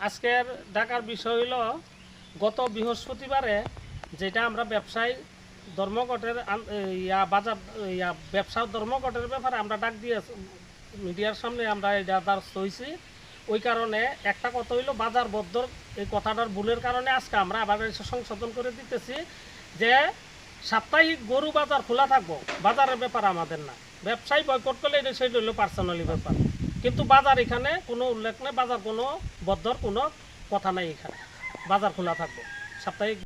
আজকের ডাকার বিষয় হলো গত বৃহস্পতিবারে যেটা আমরা ব্যবসায়ী ধর্মঘটের ব্যবসা ধর্মঘটের ব্যাপারে আমরা ডাক দিয়ে মিডিয়ার সামনে আমরা এটা দ্বারস্থ হয়েছি। ওই কারণে একটা কথা হইলো বাজার বদ্ধর এই কথাটার ভুলের কারণে আজকে আমরা আবার সংশোধন করে দিতেছি যে সাপ্তাহিক গরু বাজার খোলা থাকবো, বাজারের ব্যাপার আমাদের না। ব্যবসায়ী বয়কট করলে এটা সেটা হলো পার্সোনালি ব্যাপার, কিন্তু বাজার এখানে কোনো উল্লেখ নেই, বাজার কোনো বদ্ধর কোনো কথা নাই, এখানে বাজার খোলা থাকবে সাপ্তাহিক।